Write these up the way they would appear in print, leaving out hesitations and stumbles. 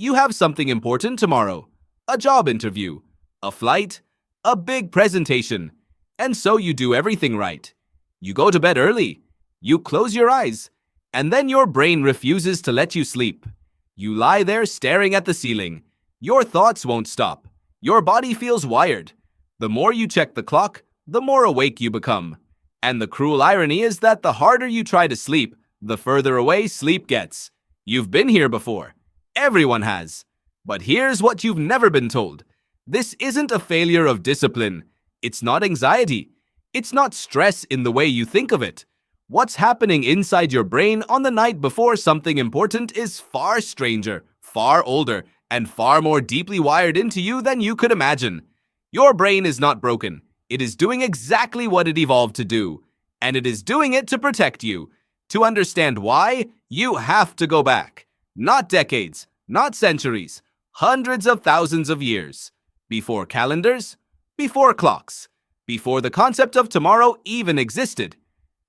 you have something important tomorrow. A job interview, a flight, a big presentation. And so you do everything right. You go to bed early. You close your eyes. And then your brain refuses to let you sleep. You lie there staring at the ceiling. Your thoughts won't stop. Your body feels wired. The more you check the clock, the more awake you become. And the cruel irony is that the harder you try to sleep, the further away sleep gets. You've been here before. Everyone has. But here's what you've never been told. This isn't a failure of discipline. It's not anxiety. It's not stress in the way you think of it. What's happening inside your brain on the night before something important is far stranger, far older, and far more deeply wired into you than you could imagine. Your brain is not broken. It is doing exactly what it evolved to do. And it is doing it to protect you. To understand why, you have to go back. Not decades, not centuries, hundreds of thousands of years. Before calendars, before clocks, before the concept of tomorrow even existed.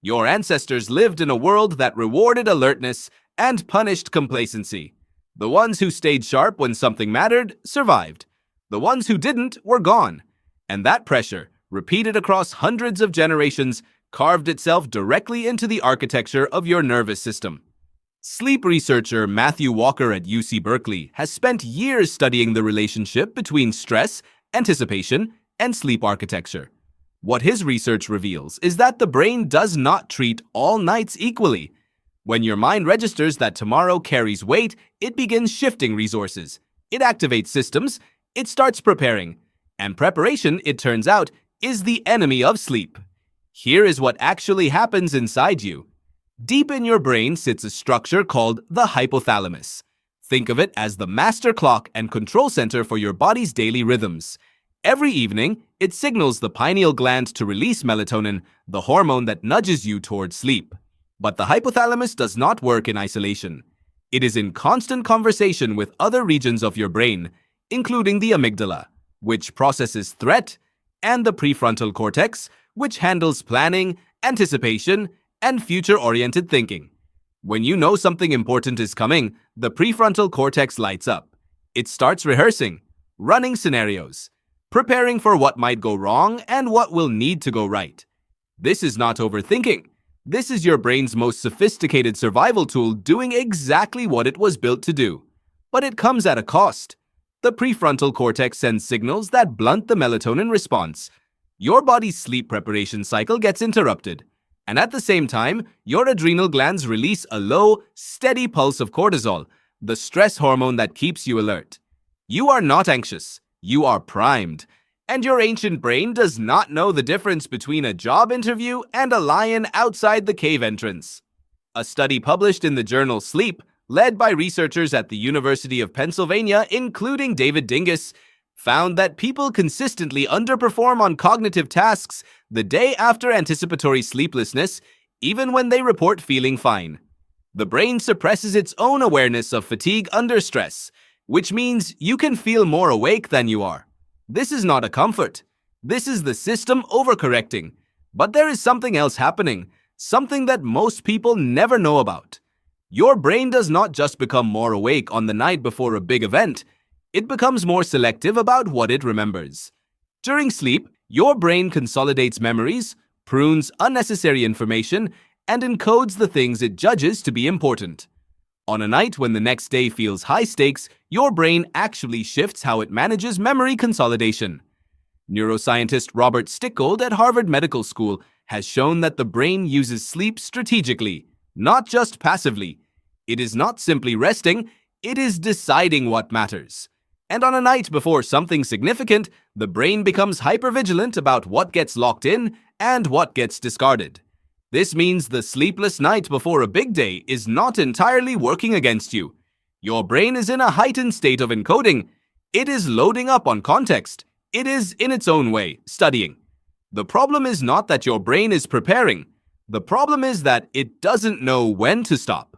Your ancestors lived in a world that rewarded alertness and punished complacency. The ones who stayed sharp when something mattered survived. The ones who didn't were gone. And that pressure, repeated across hundreds of generations, carved itself directly into the architecture of your nervous system. Sleep researcher Matthew Walker at UC Berkeley has spent years studying the relationship between stress, anticipation, and sleep architecture. What his research reveals is that the brain does not treat all nights equally. When your mind registers that tomorrow carries weight, it begins shifting resources. It activates systems. It starts preparing. And preparation, it turns out, is the enemy of sleep. Here is what actually happens inside you. Deep in your brain sits a structure called the hypothalamus. Think of it as the master clock and control center for your body's daily rhythms. Every evening, it signals the pineal gland to release melatonin, the hormone that nudges you towards sleep. But the hypothalamus does not work in isolation. It is in constant conversation with other regions of your brain, including the amygdala, which processes threat, and the prefrontal cortex, which handles planning, anticipation, and future-oriented thinking. When you know something important is coming, the prefrontal cortex lights up. It starts rehearsing, running scenarios, preparing for what might go wrong and what will need to go right. This is not overthinking. This is your brain's most sophisticated survival tool doing exactly what it was built to do. But it comes at a cost. The prefrontal cortex sends signals that blunt the melatonin response. Your body's sleep preparation cycle gets interrupted. And at the same time, your adrenal glands release a low, steady pulse of cortisol, the stress hormone that keeps you alert. You are not anxious. You are primed. And your ancient brain does not know the difference between a job interview and a lion outside the cave entrance. A study published in the journal Sleep, led by researchers at the University of Pennsylvania, including David Dingus, found that people consistently underperform on cognitive tasks the day after anticipatory sleeplessness, even when they report feeling fine. The brain suppresses its own awareness of fatigue under stress, which means you can feel more awake than you are. This is not a comfort. This is the system overcorrecting. But there is something else happening, something that most people never know about. Your brain does not just become more awake on the night before a big event. It becomes more selective about what it remembers. During sleep, your brain consolidates memories, prunes unnecessary information, and encodes the things it judges to be important. On a night when the next day feels high stakes, your brain actually shifts how it manages memory consolidation. Neuroscientist Robert Stickold at Harvard Medical School has shown that the brain uses sleep strategically, not just passively. It is not simply resting, it is deciding what matters. And on a night before something significant, the brain becomes hypervigilant about what gets locked in and what gets discarded. This means the sleepless night before a big day is not entirely working against you. Your brain is in a heightened state of encoding. It is loading up on context. It is, in its own way, studying. The problem is not that your brain is preparing. The problem is that it doesn't know when to stop.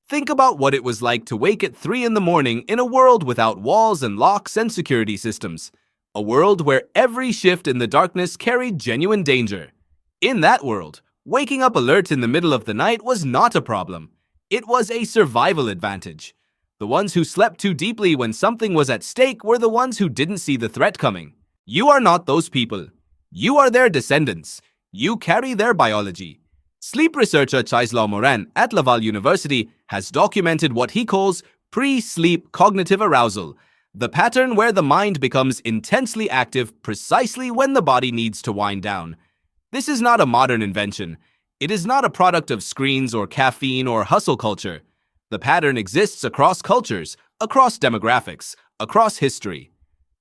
Think about what it was like to wake at 3 in the morning in a world without walls and locks and security systems. A world where every shift in the darkness carried genuine danger. In that world, waking up alert in the middle of the night was not a problem. It was a survival advantage. The ones who slept too deeply when something was at stake were the ones who didn't see the threat coming. You are not those people. You are their descendants. You carry their biology. Sleep researcher Chislaw Moran at Laval University has documented what he calls pre-sleep cognitive arousal, the pattern where the mind becomes intensely active precisely when the body needs to wind down. This is not a modern invention. It is not a product of screens or caffeine or hustle culture. The pattern exists across cultures, across demographics, across history.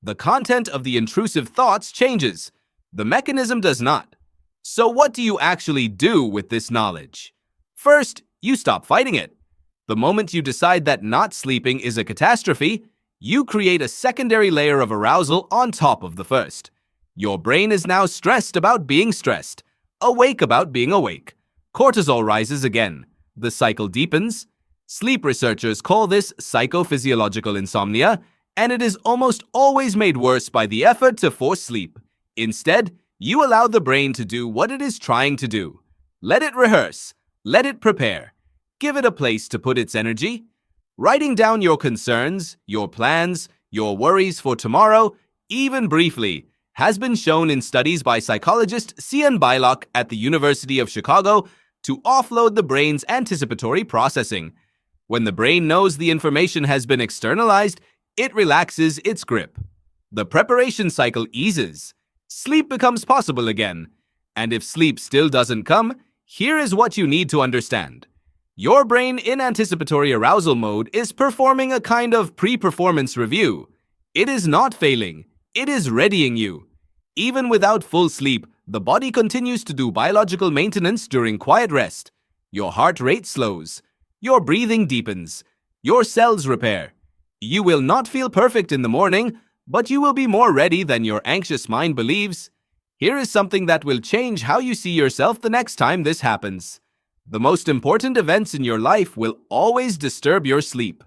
The content of the intrusive thoughts changes. The mechanism does not. So what do you actually do with this knowledge? First, you stop fighting it. The moment you decide that not sleeping is a catastrophe, you create a secondary layer of arousal on top of the first. Your brain is now stressed about being stressed, awake about being awake. Cortisol rises again. The cycle deepens. Sleep researchers call this psychophysiological insomnia, and it is almost always made worse by the effort to force sleep. Instead, you allow the brain to do what it is trying to do. Let it rehearse. Let it prepare. Give it a place to put its energy. Writing down your concerns, your plans, your worries for tomorrow, even briefly, has been shown in studies by psychologist Cian Bylock at the University of Chicago to offload the brain's anticipatory processing. When the brain knows the information has been externalized, it relaxes its grip. The preparation cycle eases. Sleep becomes possible again. And if sleep still doesn't come, here is what you need to understand. Your brain in anticipatory arousal mode is performing a kind of pre-performance review. It is not failing. It is readying you. Even without full sleep, the body continues to do biological maintenance during quiet rest. Your heart rate slows. Your breathing deepens. Your cells repair. You will not feel perfect in the morning, but you will be more ready than your anxious mind believes. Here is something that will change how you see yourself the next time this happens. The most important events in your life will always disturb your sleep.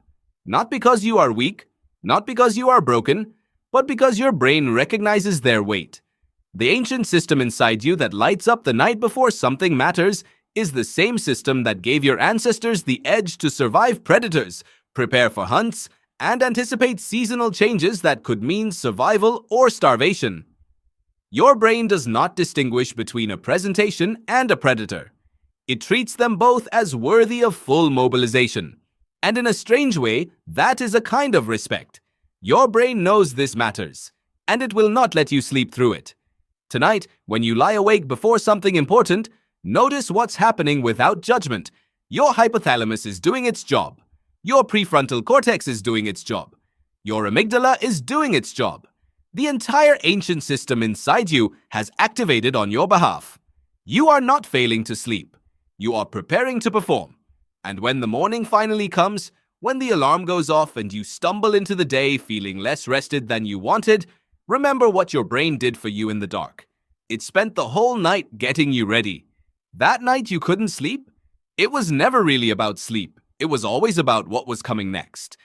Not because you are weak, not because you are broken, but because your brain recognizes their weight. The ancient system inside you that lights up the night before something matters is the same system that gave your ancestors the edge to survive predators, prepare for hunts, and anticipate seasonal changes that could mean survival or starvation. Your brain does not distinguish between a presentation and a predator. It treats them both as worthy of full mobilization. And in a strange way, that is a kind of respect. Your brain knows this matters, and it will not let you sleep through it. Tonight, when you lie awake before something important, notice what's happening without judgment. Your hypothalamus is doing its job. Your prefrontal cortex is doing its job. Your amygdala is doing its job. The entire ancient system inside you has activated on your behalf. You are not failing to sleep. You are preparing to perform. And when the morning finally comes, when the alarm goes off and you stumble into the day feeling less rested than you wanted, remember what your brain did for you in the dark. It spent the whole night getting you ready. That night you couldn't sleep? It was never really about sleep. It was always about what was coming next.